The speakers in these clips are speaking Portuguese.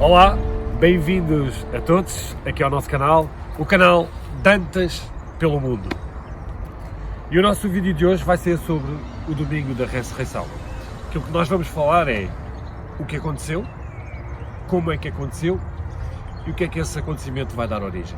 Olá, bem-vindos a todos aqui ao nosso canal, o canal Dantas pelo Mundo. E o nosso vídeo de hoje vai ser sobre o domingo da ressurreição. Aquilo que nós vamos falar é o que aconteceu, como é que aconteceu e o que é que esse acontecimento vai dar origem.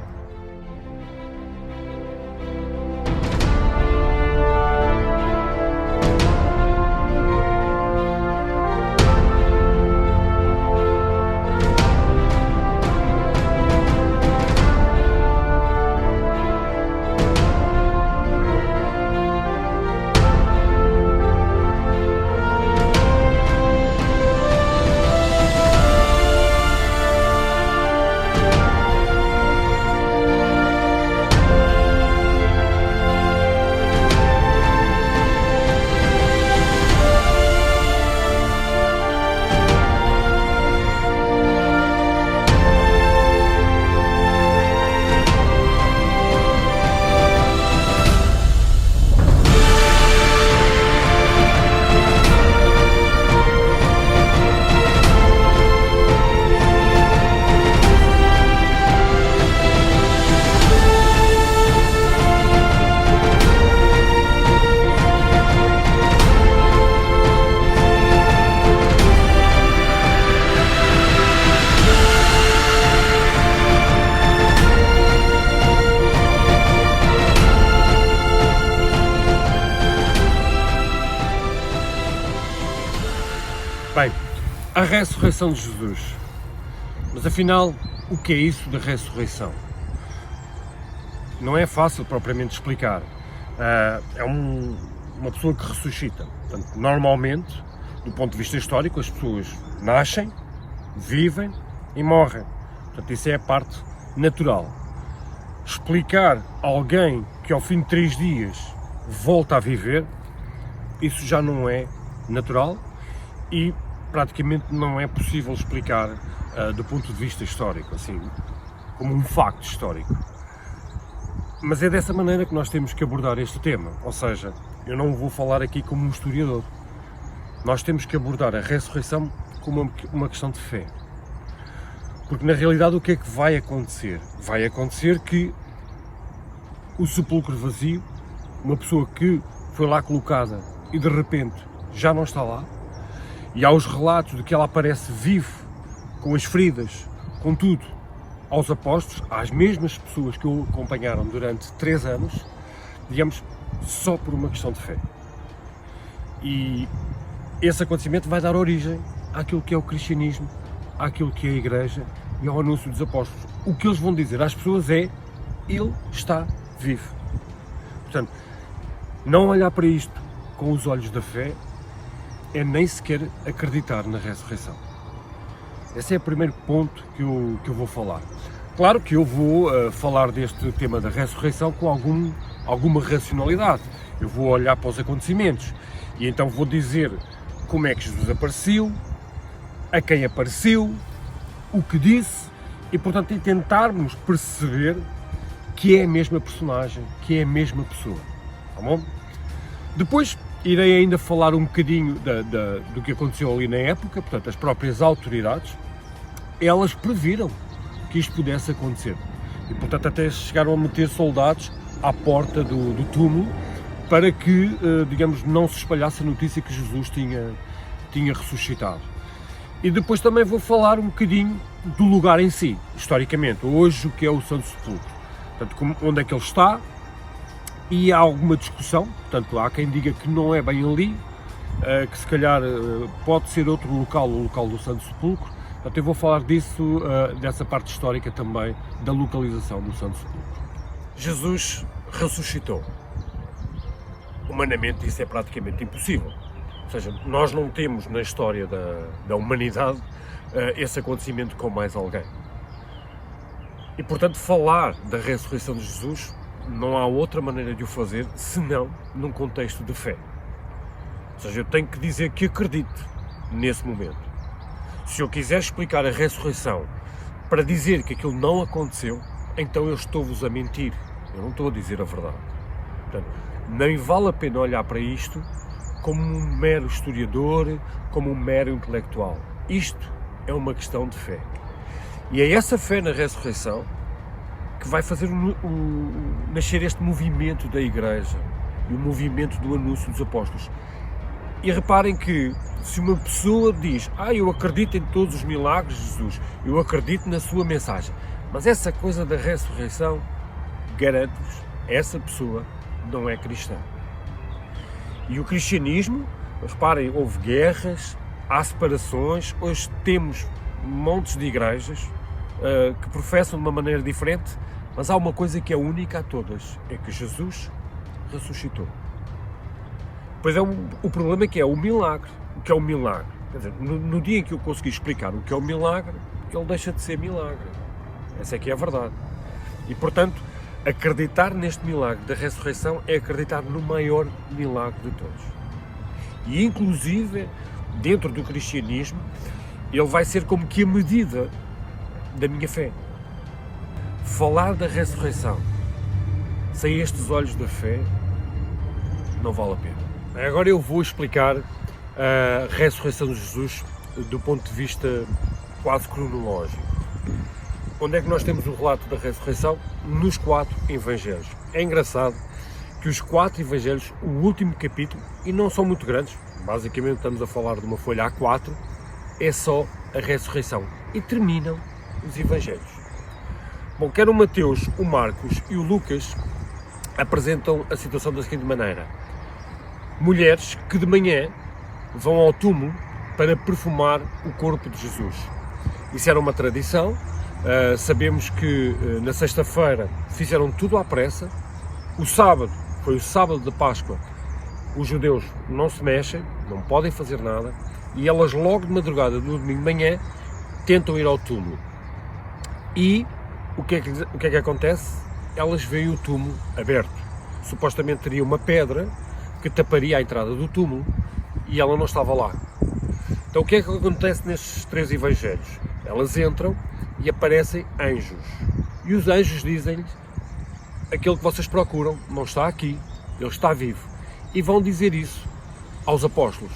Bem, a ressurreição de Jesus. Mas afinal, o que é isso da ressurreição? Não é fácil propriamente explicar. É uma pessoa que ressuscita. Portanto, normalmente, do ponto de vista histórico, as pessoas nascem, vivem e morrem. Portanto, isso é a parte natural. Explicar a alguém que ao fim de 3 dias volta a viver, isso já não é natural e praticamente não é possível explicar do ponto de vista histórico, assim, como um facto histórico. Mas é dessa maneira que nós temos que abordar este tema, ou seja, eu não vou falar aqui como um historiador. Nós temos que abordar a ressurreição como uma questão de fé. Porque na realidade o que é que vai acontecer? Vai acontecer que o sepulcro vazio, uma pessoa que foi lá colocada e de repente já não está lá, e há os relatos de que ela aparece vivo, com as feridas, com tudo, aos apóstolos, às mesmas pessoas que o acompanharam durante 3 anos, digamos, só por uma questão de fé. E esse acontecimento vai dar origem àquilo que é o cristianismo, àquilo que é a Igreja e ao anúncio dos apóstolos. O que eles vão dizer às pessoas é: Ele está vivo. Portanto, não olhar para isto com os olhos da fé é nem sequer acreditar na ressurreição. Esse é o primeiro ponto que eu vou falar. Claro que eu vou falar deste tema da ressurreição com alguma racionalidade. Eu vou olhar para os acontecimentos e então vou dizer como é que Jesus apareceu, a quem apareceu, o que disse e, portanto, tentarmos perceber que é a mesma personagem, que é a mesma pessoa. Tá bom? Depois irei ainda falar um bocadinho do que aconteceu ali na época, portanto, as próprias autoridades, elas previram que isto pudesse acontecer. E, portanto, até chegaram a meter soldados à porta do túmulo para que, digamos, não se espalhasse a notícia que Jesus tinha ressuscitado. E depois também vou falar um bocadinho do lugar em si, historicamente, hoje o que é o Santo Sepulcro. Portanto, onde é que ele está. E há alguma discussão, portanto há quem diga que não é bem ali, que se calhar pode ser outro local, o local do Santo Sepulcro. Portanto, eu vou falar disso, dessa parte histórica também, da localização do Santo Sepulcro. Jesus ressuscitou. Humanamente isso é praticamente impossível. Ou seja, nós não temos na história da humanidade esse acontecimento com mais alguém. E portanto falar da ressurreição de Jesus não há outra maneira de o fazer senão num contexto de fé. Ou seja, eu tenho que dizer que acredito nesse momento. Se eu quiser explicar a ressurreição para dizer que aquilo não aconteceu, então eu estou-vos a mentir. Eu não estou a dizer a verdade. Portanto, nem vale a pena olhar para isto como um mero historiador, como um mero intelectual. Isto é uma questão de fé. E é essa fé na ressurreição que vai fazer nascer este movimento da Igreja e o movimento do anúncio dos apóstolos. E reparem que se uma pessoa diz, eu acredito em todos os milagres de Jesus, eu acredito na sua mensagem, mas essa coisa da ressurreição, garanto-vos, essa pessoa não é cristã. E o cristianismo, reparem, houve guerras, há separações, hoje temos montes de igrejas que professam de uma maneira diferente, mas há uma coisa que é única a todas, é que Jesus ressuscitou. Pois o problema é que é o milagre. O que é o milagre? Quer dizer, no dia em que eu consegui explicar o que é o milagre, ele deixa de ser milagre. Essa é que é a verdade. E, portanto, acreditar neste milagre da ressurreição é acreditar no maior milagre de todos. E, inclusive, dentro do cristianismo, ele vai ser como que a medida da minha fé. Falar da ressurreição sem estes olhos da fé não vale a pena. Agora eu vou explicar a ressurreição de Jesus do ponto de vista quase cronológico. Onde é que nós temos o relato da ressurreição? Nos 4 evangelhos. É engraçado que os 4 evangelhos, o último capítulo, e não são muito grandes, basicamente estamos a falar de uma folha A4, é só a ressurreição. E terminam os evangelhos. Bom, quer o Mateus, o Marcos e o Lucas apresentam a situação da seguinte maneira. Mulheres que de manhã vão ao túmulo para perfumar o corpo de Jesus. Isso era uma tradição. Sabemos que na sexta-feira fizeram tudo à pressa. O sábado, foi o sábado de Páscoa, os judeus não se mexem, não podem fazer nada, e elas logo de madrugada, no domingo de manhã, tentam ir ao túmulo. E o que é que acontece? Elas veem o túmulo aberto. Supostamente teria uma pedra que taparia a entrada do túmulo e ela não estava lá. Então o que é que acontece nestes 3 evangelhos? Elas entram e aparecem anjos. E os anjos dizem-lhes: aquele que vocês procuram não está aqui, ele está vivo. E vão dizer isso aos apóstolos.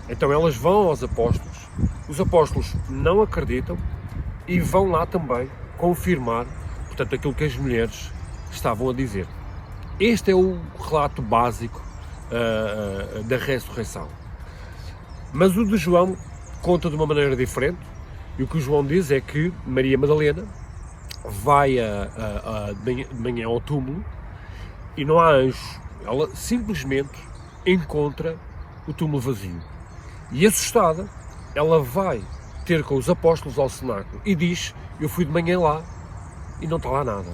Então elas vão aos apóstolos, os apóstolos não acreditam e vão lá também confirmar, portanto, aquilo que as mulheres estavam a dizer. Este é o relato básico da ressurreição. Mas o de João conta de uma maneira diferente, e o que o João diz é que Maria Madalena vai de manhã ao túmulo e não há anjo. Ela simplesmente encontra o túmulo vazio. E assustada, ela vai ter com os apóstolos ao cenáculo e diz: eu fui de manhã lá e não está lá nada.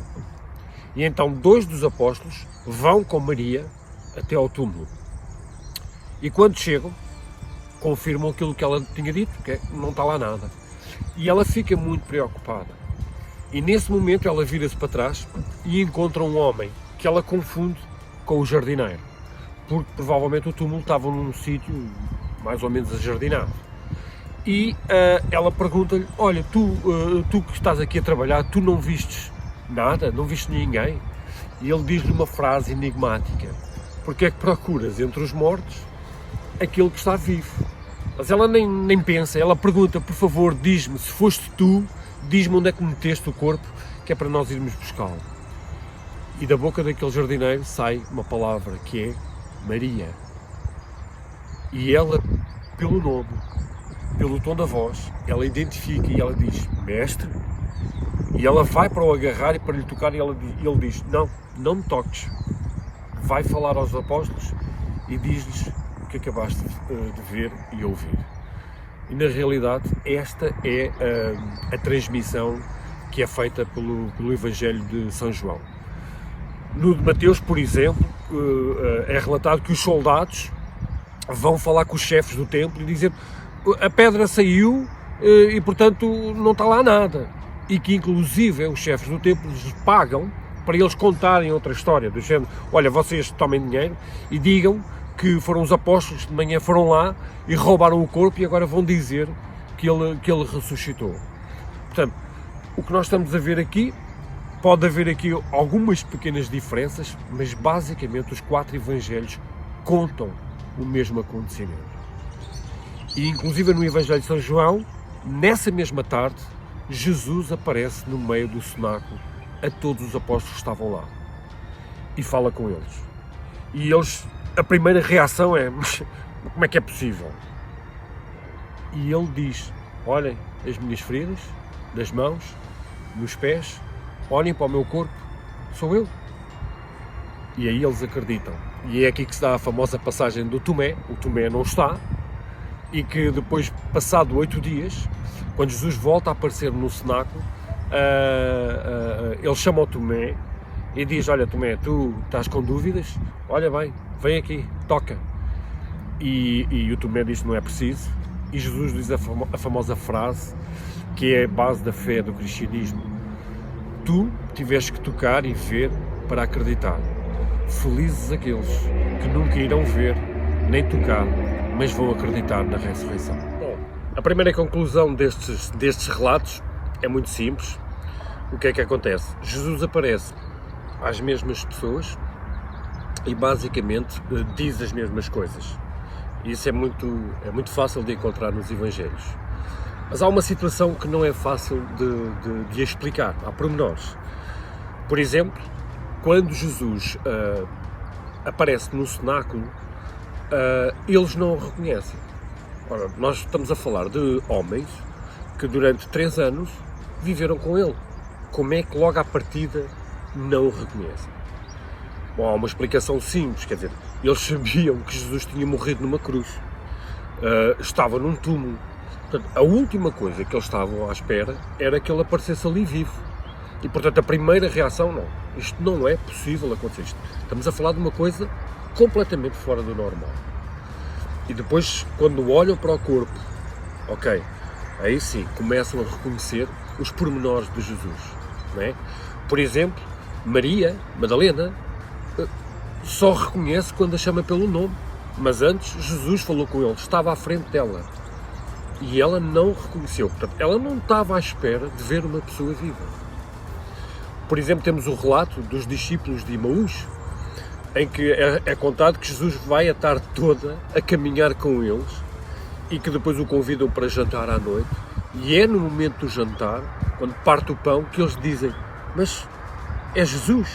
E então 2 dos apóstolos vão com Maria até ao túmulo. E quando chegam, confirmam aquilo que ela tinha dito, que não está lá nada. E ela fica muito preocupada. E nesse momento ela vira-se para trás e encontra um homem que ela confunde com o jardineiro, porque provavelmente o túmulo estava num sítio mais ou menos ajardinado. E ela pergunta-lhe: olha, tu que estás aqui a trabalhar, tu não vistes nada? Não viste ninguém? E ele diz-lhe uma frase enigmática: porque é que procuras entre os mortos aquele que está vivo? Mas ela nem pensa, ela pergunta: por favor, diz-me, se foste tu, diz-me onde é que meteste o corpo, que é para nós irmos buscá-lo. E da boca daquele jardineiro sai uma palavra que é Maria. E ela, pelo nome, pelo tom da voz, ela identifica e ela diz: mestre. E ela vai para o agarrar e para lhe tocar, e ele diz: não me toques. Vai falar aos apóstolos e diz-lhes o que acabaste de ver e ouvir. E na realidade esta é a transmissão que é feita pelo Evangelho de São João. No de Mateus, por exemplo, é relatado que os soldados vão falar com os chefes do templo e dizer: a pedra saiu e portanto não está lá nada. E que inclusive os chefes do templo lhes pagam para eles contarem outra história, do género: olha, vocês tomem dinheiro e digam que foram os apóstolos que de manhã foram lá e roubaram o corpo e agora vão dizer que ele ressuscitou. Portanto, o que nós estamos a ver aqui, pode haver aqui algumas pequenas diferenças, mas basicamente os 4 evangelhos contam o mesmo acontecimento. E inclusive no Evangelho de São João, nessa mesma tarde, Jesus aparece no meio do cenáculo a todos os apóstolos que estavam lá e fala com eles. E eles, a primeira reação é: mas como é que é possível? E ele diz: olhem as minhas feridas, das mãos, nos pés, olhem para o meu corpo, sou eu. E aí eles acreditam. E é aqui que se dá a famosa passagem do Tomé. O Tomé não está, e que depois, passado 8 dias, quando Jesus volta a aparecer no cenáculo, ele chama o Tomé e diz: olha Tomé, tu estás com dúvidas? Olha bem, vem aqui, toca. E o Tomé diz: não é preciso. E Jesus diz a famosa frase, que é a base da fé do cristianismo: tu tiveste que tocar e ver para acreditar. Felizes aqueles que nunca irão ver nem tocar, mas vão acreditar na ressurreição. Bom, a primeira conclusão destes relatos é muito simples. O que é que acontece? Jesus aparece às mesmas pessoas e basicamente diz as mesmas coisas. Isso é muito fácil de encontrar nos Evangelhos. Mas há uma situação que não é fácil de explicar, há pormenores. Por exemplo, quando Jesus aparece no cenáculo, eles não o reconhecem. Ora, nós estamos a falar de homens que durante 3 anos viveram com ele. Como é que logo à partida não o reconhecem? Bom, há uma explicação simples, quer dizer, eles sabiam que Jesus tinha morrido numa cruz, estava num túmulo. Portanto, a última coisa que eles estavam à espera era que ele aparecesse ali vivo. E, portanto, a primeira reação, não, isto não é possível acontecer. Estamos a falar de uma coisa completamente fora do normal. E depois, quando olham para o corpo, ok, aí sim, começam a reconhecer os pormenores de Jesus, não é? Por exemplo, Maria Madalena só reconhece quando a chama pelo nome, mas antes Jesus falou com ele, estava à frente dela, e ela não reconheceu. Portanto, ela não estava à espera de ver uma pessoa viva. Por exemplo, temos o relato dos discípulos de Emaús, em que é contado que Jesus vai a tarde toda a caminhar com eles e que depois o convidam para jantar à noite, e é no momento do jantar, quando parte o pão, que eles dizem: mas é Jesus.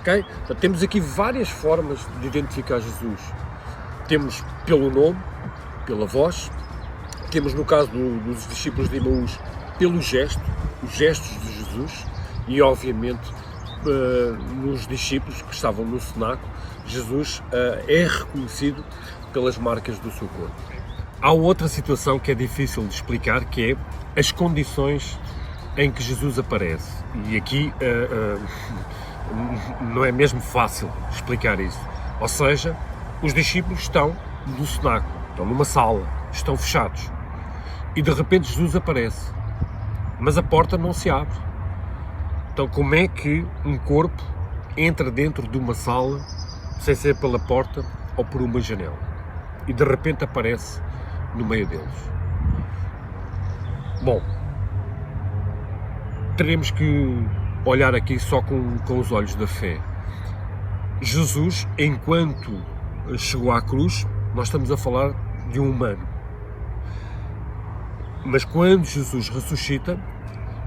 Okay? Então, temos aqui várias formas de identificar Jesus. Temos pelo nome, pela voz, temos no caso dos discípulos de Emaús pelo gesto, os gestos de Jesus, e obviamente nos discípulos que estavam no cenáculo, Jesus é reconhecido pelas marcas do seu corpo. Há outra situação que é difícil de explicar, que é as condições em que Jesus aparece. E aqui não é mesmo fácil explicar isso. Ou seja, os discípulos estão no cenáculo, estão numa sala, estão fechados. E de repente Jesus aparece, mas a porta não se abre. Então como é que um corpo entra dentro de uma sala sem ser pela porta ou por uma janela? E de repente aparece no meio deles. Bom, teremos que olhar aqui só com os olhos da fé. Jesus, enquanto chegou à cruz, nós estamos a falar de um humano. Mas quando Jesus ressuscita,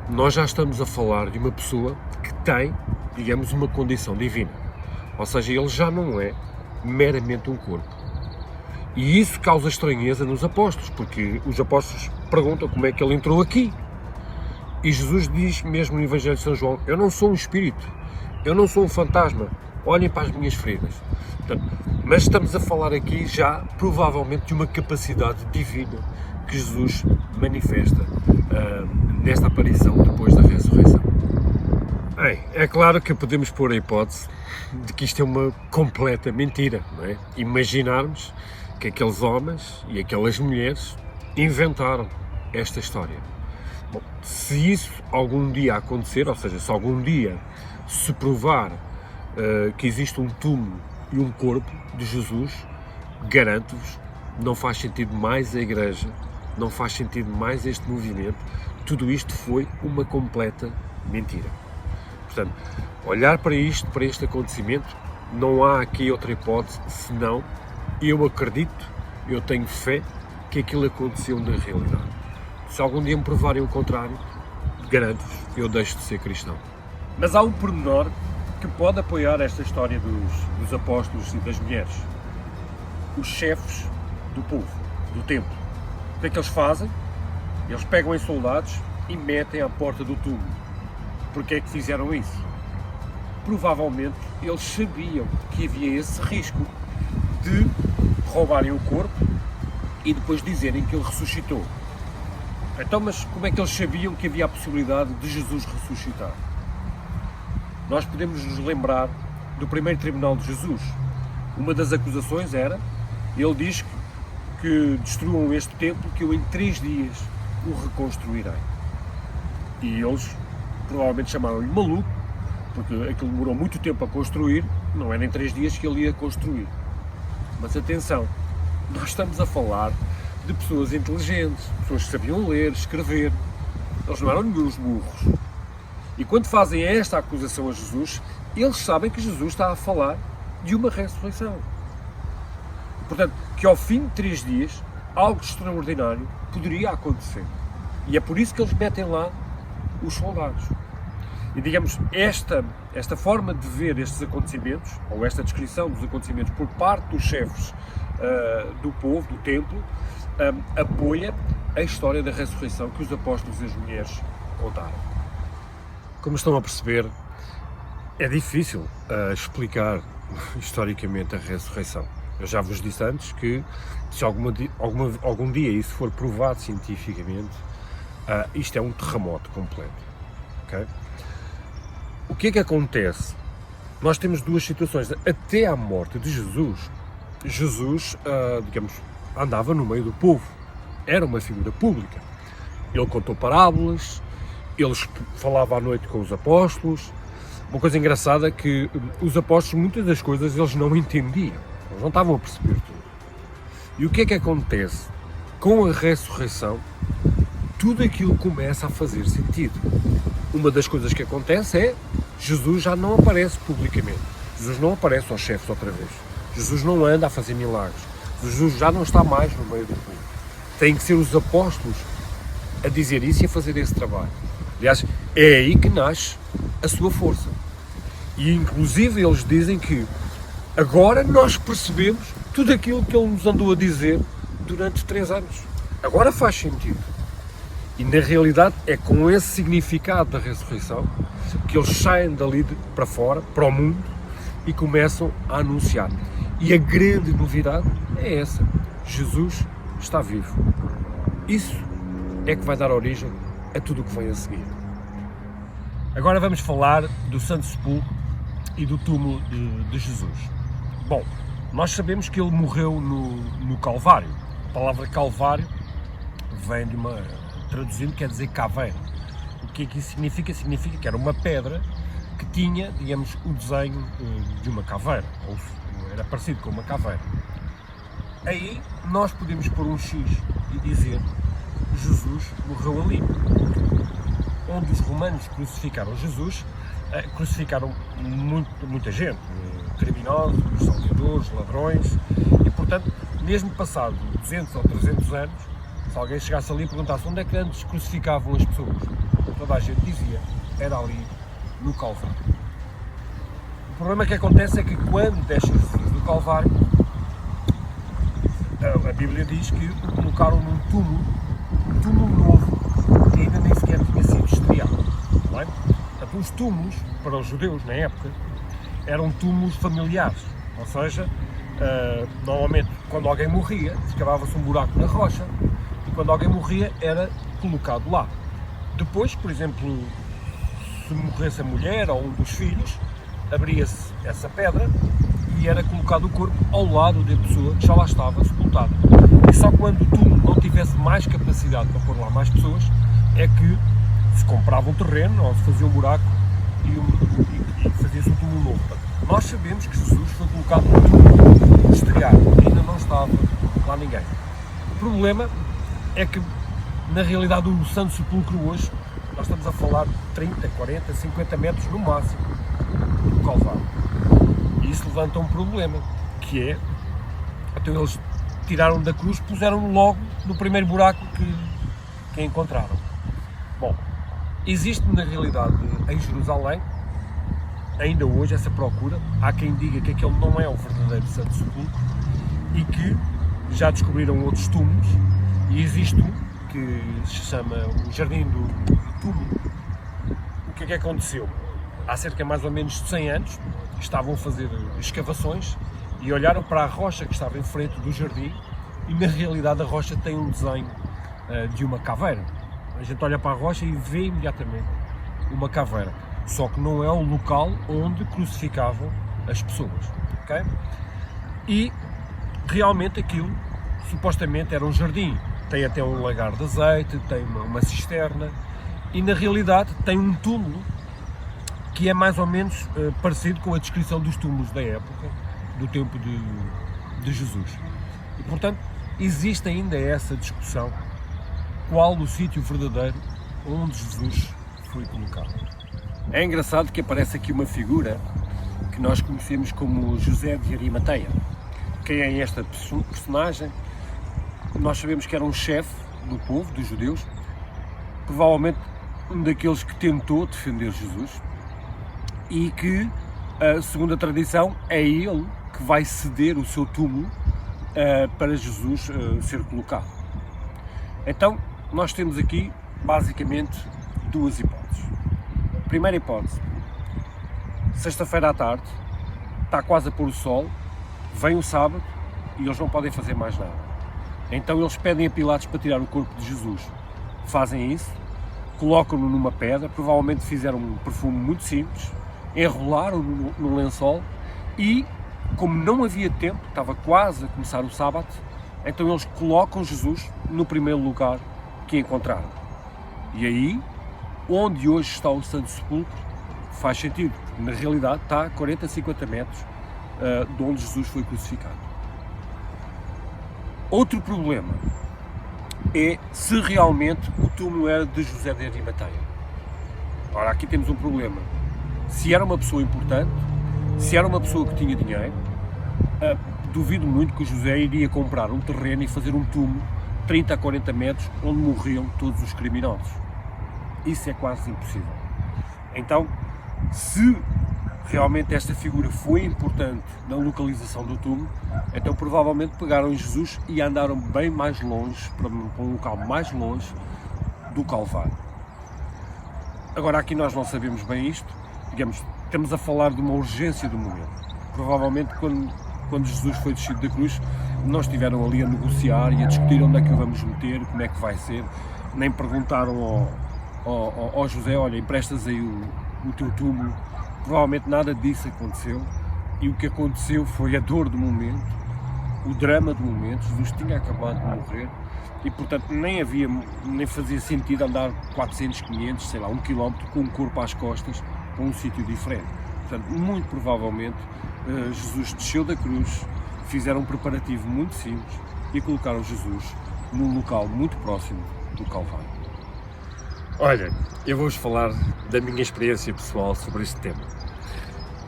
nós já estamos a falar de uma pessoa que tem, digamos, uma condição divina. Ou seja, ele já não é meramente um corpo. E isso causa estranheza nos apóstolos, porque os apóstolos perguntam como é que ele entrou aqui. E Jesus diz mesmo no Evangelho de São João: eu não sou um espírito, eu não sou um fantasma, olhem para as minhas feridas. Portanto, mas estamos a falar aqui já, provavelmente, de uma capacidade divina que Jesus manifesta nesta aparição depois da ressurreição. Bem, é claro que podemos pôr a hipótese de que isto é uma completa mentira, não é? Imaginarmos que aqueles homens e aquelas mulheres inventaram esta história. Bom, se isso algum dia acontecer, ou seja, se algum dia se provar que existe um túmulo e um corpo de Jesus, garanto-vos, não faz sentido mais a Igreja, não faz sentido mais este movimento, tudo isto foi uma completa mentira. Portanto, olhar para isto, para este acontecimento, não há aqui outra hipótese senão eu acredito, eu tenho fé que aquilo aconteceu na realidade. Se algum dia me provarem o contrário, garanto-vos, eu deixo de ser cristão. Mas há um pormenor que pode apoiar esta história dos apóstolos e das mulheres. Os chefes do povo, do templo. O que é que eles fazem? Eles pegam em soldados e metem à porta do túmulo. Porquê é que fizeram isso? Provavelmente eles sabiam que havia esse risco de roubarem o corpo e depois dizerem que ele ressuscitou. Então, mas como é que eles sabiam que havia a possibilidade de Jesus ressuscitar? Nós podemos nos lembrar do primeiro tribunal de Jesus. Uma das acusações era, ele diz que destruam este templo, que eu em 3 dias o reconstruirei. E eles provavelmente chamaram-lhe maluco, porque aquilo demorou muito tempo a construir, não era em 3 dias que ele ia construir. Mas atenção, nós estamos a falar de pessoas inteligentes, pessoas que sabiam ler, escrever. Eles não eram nenhuns burros. E quando fazem esta acusação a Jesus, eles sabem que Jesus está a falar de uma ressurreição. Portanto, que ao fim de 3 dias, algo extraordinário poderia acontecer. E é por isso que eles metem lá os soldados. E digamos, esta forma de ver estes acontecimentos, ou esta descrição dos acontecimentos por parte dos chefes do povo, do templo, apoia a história da ressurreição que os apóstolos e as mulheres contaram. Como estão a perceber, é difícil explicar historicamente a ressurreição. Eu já vos disse antes que se algum dia isso for provado cientificamente, isto é um terremoto completo. Okay? O que é que acontece? Nós temos 2 situações. Até à morte de Jesus, digamos, andava no meio do povo. Era uma figura pública. Ele contou parábolas, ele falava à noite com os apóstolos. Uma coisa engraçada é que os apóstolos, muitas das coisas, eles não entendiam. Eles não estavam a perceber tudo. E o que é que acontece? Com a ressurreição, tudo aquilo começa a fazer sentido. Uma das coisas que acontece é Jesus já não aparece publicamente. Jesus não aparece aos chefes outra vez. Jesus não anda a fazer milagres. Jesus já não está mais no meio do povo. Tem que ser os apóstolos a dizer isso e a fazer esse trabalho. Aliás, é aí que nasce a sua força. E inclusive eles dizem que agora nós percebemos tudo aquilo que ele nos andou a dizer durante 3 anos. Agora faz sentido. E na realidade é com esse significado da ressurreição que eles saem dali para fora, para o mundo, e começam a anunciar. E a grande novidade é essa: Jesus está vivo. Isso é que vai dar origem a tudo o que vem a seguir. Agora vamos falar do Santo Sepulcro e do túmulo de Jesus. Bom, nós sabemos que ele morreu no Calvário. A palavra Calvário vem de traduzindo, quer dizer caveira. O que é que isso significa? Significa que era uma pedra que tinha, digamos, o desenho de uma caveira, ou era parecido com uma caveira. Aí nós podemos pôr um X e dizer Jesus morreu ali. Onde os romanos crucificaram Jesus, crucificaram muita gente, criminosos, salteadores, ladrões, e portanto, mesmo passado 200 ou 300 anos, se alguém chegasse ali e perguntasse onde é que antes crucificavam as pessoas, toda a gente dizia, era ali no Calvário. O problema que acontece é que quando desce Jesus do Calvário, a Bíblia diz que o colocaram num túmulo novo, que ainda nem sequer tinha sido estreado. Não é? Portanto, os túmulos, para os judeus na época, eram túmulos familiares, ou seja, normalmente quando alguém morria, escavava-se um buraco na rocha, e quando alguém morria era colocado lá. Depois, por exemplo, se morresse a mulher ou um dos filhos, abria-se essa pedra e era colocado o corpo ao lado da pessoa que já lá estava sepultada. E só quando o túmulo não tivesse mais capacidade para pôr lá mais pessoas, é que se comprava um terreno ou se fazia um buraco e fazia-se um túmulo novo. Nós sabemos que Jesus foi colocado no túmulo exterior, ainda não estava lá ninguém. O problema é que, na realidade, o Santo Sepulcro hoje, nós estamos a falar de 30, 40, 50 metros no máximo do Calvário. E isso levanta um problema, que é, então eles tiraram da cruz, puseram logo no primeiro buraco que encontraram. Bom, existe na realidade em Jerusalém, ainda hoje, essa procura. Há quem diga que aquele não é o verdadeiro Santo Sepulcro e que já descobriram outros túmulos, e existe um que se chama o Jardim do Túmulo. O que é que aconteceu? Há cerca de mais ou menos de 100 anos estavam a fazer escavações e olharam para a rocha que estava em frente do jardim, e na realidade a rocha tem um desenho de uma caveira. A gente olha para a rocha e vê imediatamente uma caveira, só que não é o local onde crucificavam as pessoas, ok? E realmente aquilo supostamente era um jardim, tem até um lagar de azeite, tem uma cisterna, e na realidade tem um túmulo que é mais ou menos parecido com a descrição dos túmulos da época, do tempo de Jesus. E portanto existe ainda essa discussão, qual o sítio verdadeiro onde Jesus foi colocado. É engraçado que aparece aqui uma figura que nós conhecemos como José de Arimateia. Quem é esta personagem? Nós sabemos que era um chefe do povo, dos judeus, provavelmente um daqueles que tentou defender Jesus, e que, segundo a tradição, é ele que vai ceder o seu túmulo para Jesus ser colocado. Então, nós temos aqui, basicamente, duas hipóteses. Primeira hipótese: sexta-feira à tarde, está quase a pôr o sol, vem o sábado e eles não podem fazer mais nada. Então eles pedem a Pilatos para tirar o corpo de Jesus. Fazem isso, colocam-no numa pedra, provavelmente fizeram um perfume muito simples, enrolaram-no no lençol e, como não havia tempo, estava quase a começar o sábado, então eles colocam Jesus no primeiro lugar que encontraram. E aí, onde hoje está o Santo Sepulcro, faz sentido, porque na realidade está a 40, 50 metros de onde Jesus foi crucificado. Outro problema é se realmente o túmulo era de José de Arimateia. Ora, aqui temos um problema. Se era uma pessoa importante, se era uma pessoa que tinha dinheiro, duvido muito que o José iria comprar um terreno e fazer um túmulo 30 a 40 metros onde morriam todos os criminosos. Isso é quase impossível. Então, se realmente esta figura foi importante na localização do túmulo, então provavelmente pegaram em Jesus e andaram bem mais longe, para um local mais longe do Calvário. Agora, aqui nós não sabemos bem isto, digamos, estamos a falar de uma urgência do momento. Provavelmente quando Jesus foi descido da cruz, não estiveram ali a negociar e a discutir onde é que o vamos meter, como é que vai ser, nem perguntaram ao José: olha, emprestas aí o teu túmulo. Provavelmente nada disso aconteceu, e o que aconteceu foi a dor do momento, o drama do momento. Jesus tinha acabado de morrer e portanto nem fazia sentido andar 400, 500, sei lá, 1 quilómetro com um corpo às costas para um sítio diferente. Portanto, muito provavelmente Jesus desceu da cruz, fizeram um preparativo muito simples e colocaram Jesus num local muito próximo do Calvário. Olha, eu vou-vos falar da minha experiência pessoal sobre este tema.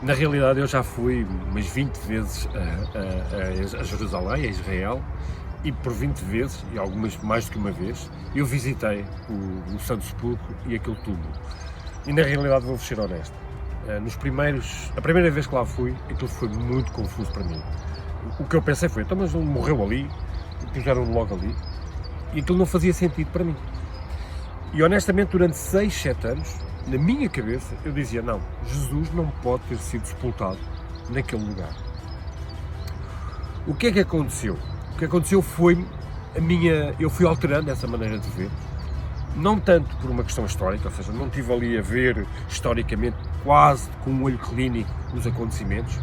Na realidade, eu já fui umas 20 vezes a Jerusalém, a Israel, e por 20 vezes, e algumas mais do que uma vez, eu visitei o Santo Sepulcro e aquele túmulo. E na realidade, vou-vos ser honesto, a primeira vez que lá fui, aquilo foi muito confuso para mim. O que eu pensei foi: então, mas ele morreu ali, puseram-no logo ali, e aquilo não fazia sentido para mim. E honestamente, durante 6, 7 anos, na minha cabeça, eu dizia: não, Jesus não pode ter sido sepultado naquele lugar. O que é que aconteceu? O que aconteceu foi eu fui alterando essa maneira de ver, não tanto por uma questão histórica, ou seja, não estive ali a ver historicamente, quase com um olho clínico, os acontecimentos.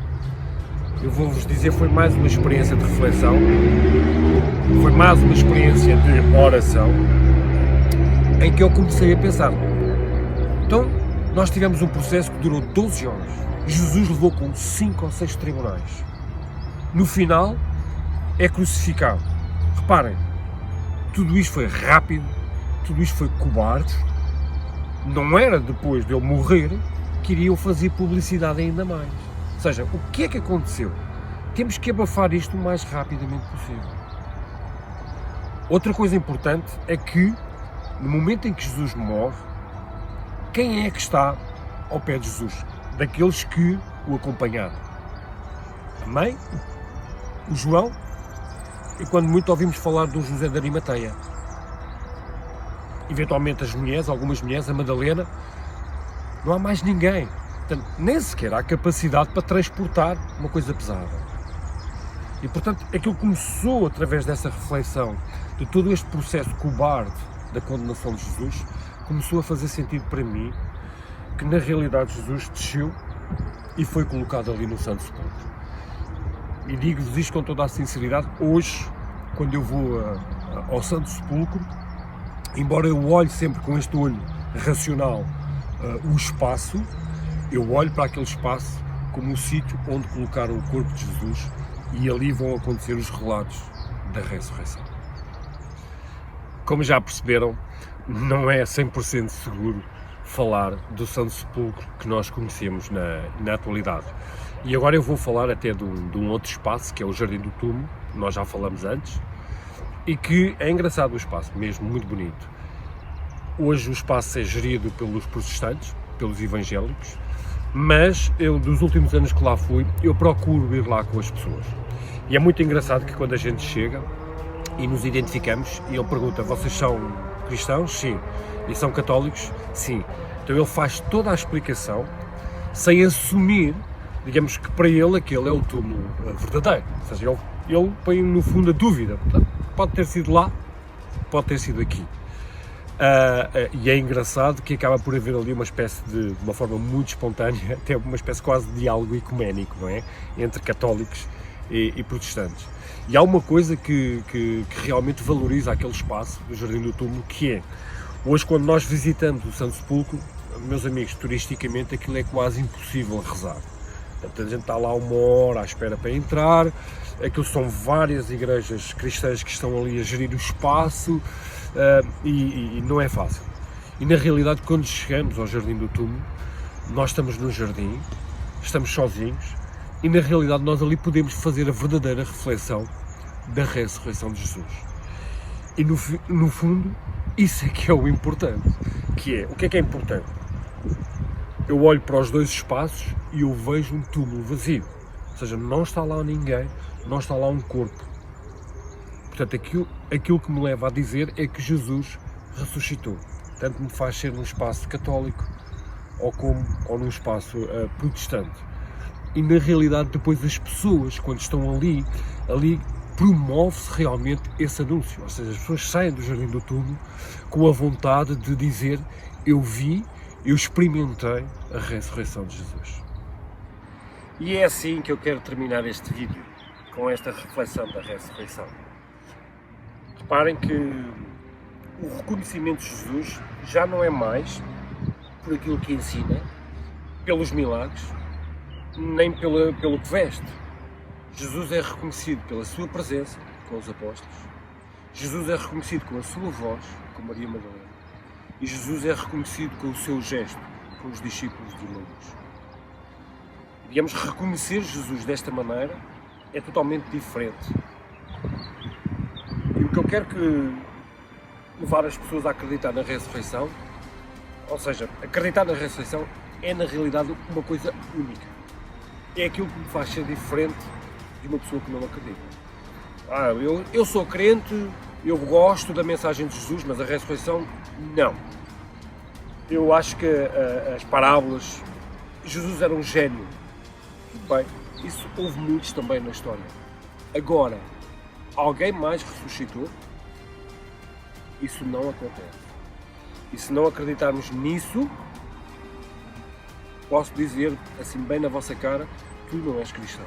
Eu vou-vos dizer, foi mais uma experiência de reflexão, foi mais uma experiência de oração, em que eu comecei a pensar: então, nós tivemos um processo que durou 12 horas, Jesus levou com 5 ou 6 tribunais, no final é crucificado. Reparem, tudo isto foi rápido, tudo isto foi cobarde, não era depois de ele morrer que iriam fazer publicidade ainda mais. Ou seja, o que é que aconteceu? Temos que abafar isto o mais rapidamente possível. Outra coisa importante é que No momento em que Jesus morre, quem é que está ao pé de Jesus? Daqueles que o acompanharam. A mãe, o João, e quando muito ouvimos falar do José de Arimateia. Eventualmente as mulheres, algumas mulheres, a Madalena, não há mais ninguém. Portanto, nem sequer há capacidade para transportar uma coisa pesada. E portanto, aquilo começou através dessa reflexão, de todo este processo cobarde da condenação de Jesus, começou a fazer sentido para mim que na realidade Jesus desceu e foi colocado ali no Santo Sepulcro. E digo-vos isto com toda a sinceridade, hoje, quando eu vou ao Santo Sepulcro, embora eu olhe sempre com este olho racional o espaço, eu olho para aquele espaço como o sítio onde colocaram o corpo de Jesus e ali vão acontecer os relatos da ressurreição. Como já perceberam, não é 100% seguro falar do Santo Sepulcro que nós conhecemos na atualidade. E agora eu vou falar até de um outro espaço, que é o Jardim do Túmulo, nós já falamos antes, e que é engraçado o espaço, mesmo muito bonito. Hoje o espaço é gerido pelos protestantes, pelos evangélicos, mas eu, dos últimos anos que lá fui, eu procuro ir lá com as pessoas. E é muito engraçado que quando a gente chega e nos identificamos, e ele pergunta, vocês são cristãos? Sim. E são católicos? Sim. Então ele faz toda a explicação, sem assumir, digamos que para ele aquele é o túmulo verdadeiro. Ou seja, ele põe no fundo a dúvida. Portanto, pode ter sido lá, pode ter sido aqui. E é engraçado que acaba por haver ali uma espécie de uma forma muito espontânea, até uma espécie quase de diálogo ecuménico, não é? Entre católicos e protestantes. E há uma coisa que realmente valoriza aquele espaço do Jardim do Túmulo, que é, hoje quando nós visitamos o Santo Sepulcro, meus amigos, turisticamente aquilo é quase impossível rezar. Portanto, a gente está lá uma hora à espera para entrar, aquilo são várias igrejas cristãs que estão ali a gerir o espaço, e não é fácil. E na realidade, quando chegamos ao Jardim do Túmulo, nós estamos no jardim, estamos sozinhos, e na realidade nós ali podemos fazer a verdadeira reflexão da ressurreição de Jesus. E no fundo, isso é que é o importante. O que é importante? Eu olho para os dois espaços e eu vejo um túmulo vazio. Ou seja, não está lá ninguém, não está lá um corpo. Portanto, aquilo que me leva a dizer é que Jesus ressuscitou. Tanto me faz ser num espaço católico ou num espaço protestante. E na realidade depois as pessoas, quando estão ali promove-se realmente esse anúncio. Ou seja, as pessoas saem do Jardim do Túmulo com a vontade de dizer, eu experimentei a ressurreição de Jesus. E é assim que eu quero terminar este vídeo, com esta reflexão da ressurreição. Reparem que o reconhecimento de Jesus já não é mais por aquilo que ensina, pelos milagres, nem pelo que veste. Jesus é reconhecido pela sua presença com os apóstolos, Jesus é reconhecido com a sua voz, com Maria Madalena, e Jesus é reconhecido com o seu gesto, com os discípulos de Emaús. Digamos, reconhecer Jesus desta maneira é totalmente diferente. E o que eu quero levar as pessoas a acreditar na ressurreição, ou seja, acreditar na ressurreição é na realidade uma coisa única. É aquilo que me faz ser diferente de uma pessoa que não acredita. Eu sou crente, eu gosto da mensagem de Jesus, mas a ressurreição, não. Eu acho que as parábolas, Jesus era um gênio. Bem, isso houve muitos também na história. Agora, alguém mais ressuscitou? Isso não acontece. E se não acreditarmos nisso, posso dizer, assim bem na vossa cara, tu não és cristão.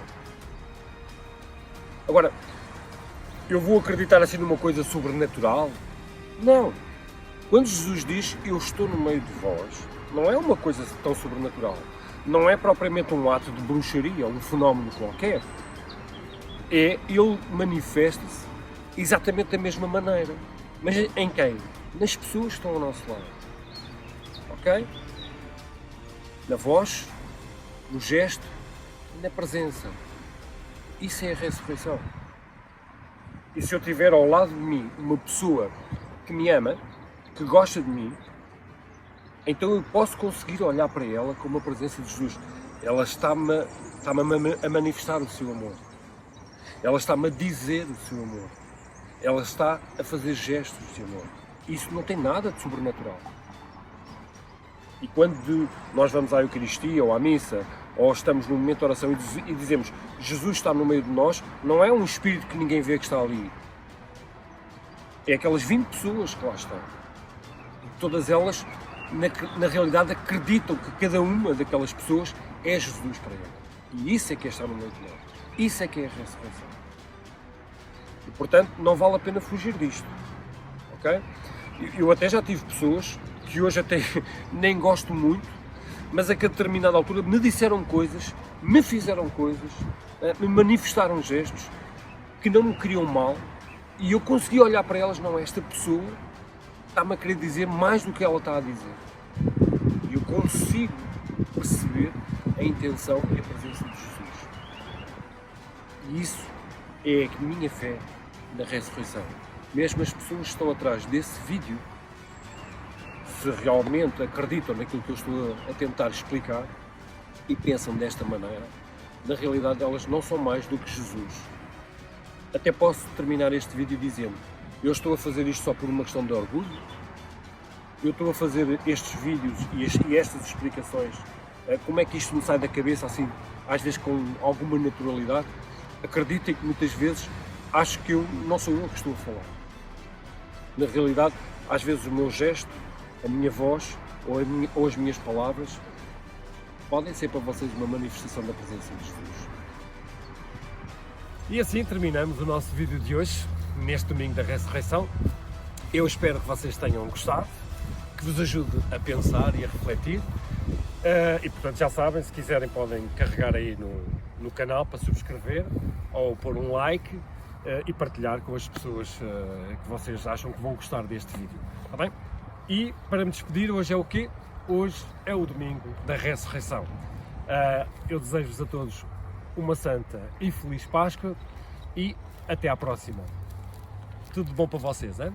Agora, eu vou acreditar assim numa coisa sobrenatural? Não. Quando Jesus diz, eu estou no meio de vós, não é uma coisa tão sobrenatural. Não é propriamente um ato de bruxaria ou um fenómeno qualquer. Ele manifesta-se exatamente da mesma maneira. Mas em quem? Nas pessoas que estão ao nosso lado. Ok? Na voz, no gesto e na presença. Isso é a ressurreição. E se eu tiver ao lado de mim uma pessoa que me ama, que gosta de mim, então eu posso conseguir olhar para ela como a presença de Jesus. Ela está-me a manifestar o seu amor. Ela está-me a dizer o seu amor. Ela está a fazer gestos de amor. Isso não tem nada de sobrenatural. E quando nós vamos à Eucaristia ou à missa, ou estamos num momento de oração e dizemos Jesus está no meio de nós, não é um espírito que ninguém vê que está ali. É aquelas 20 pessoas que lá estão. E todas elas, na realidade, acreditam que cada uma daquelas pessoas é Jesus para ela. E isso é que é estar no meio de nós. Isso é que é a ressurreição. E, portanto, não vale a pena fugir disto. Ok? Eu até já tive pessoas que hoje até nem gosto muito, mas a que a determinada altura me disseram coisas, me fizeram coisas, me manifestaram gestos que não me queriam mal, e eu consegui olhar para elas, não, esta pessoa está-me a querer dizer mais do que ela está a dizer. E eu consigo perceber a intenção e a presença de Jesus. E isso é a minha fé na ressurreição. Mesmo as pessoas que estão atrás desse vídeo, se realmente acreditam naquilo que eu estou a tentar explicar e pensam desta maneira, na realidade elas não são mais do que Jesus. Até posso terminar este vídeo dizendo, eu estou a fazer isto só por uma questão de orgulho, eu estou a fazer estes vídeos e estas explicações, como é que isto me sai da cabeça assim, às vezes com alguma naturalidade. Acreditem que muitas vezes acho que não sou eu que estou a falar. Na realidade, às vezes o meu gesto, a minha voz ou as minhas palavras podem ser para vocês uma manifestação da presença de Jesus. E assim terminamos o nosso vídeo de hoje, neste domingo da ressurreição. Eu espero que vocês tenham gostado, que vos ajude a pensar e a refletir. E portanto já sabem, se quiserem podem carregar aí no canal para subscrever ou pôr um like e partilhar com as pessoas que vocês acham que vão gostar deste vídeo, está bem? E para me despedir, hoje é o quê? Hoje é o domingo da ressurreição. Eu desejo-vos a todos uma santa e feliz Páscoa e até à próxima. Tudo de bom para vocês, hein?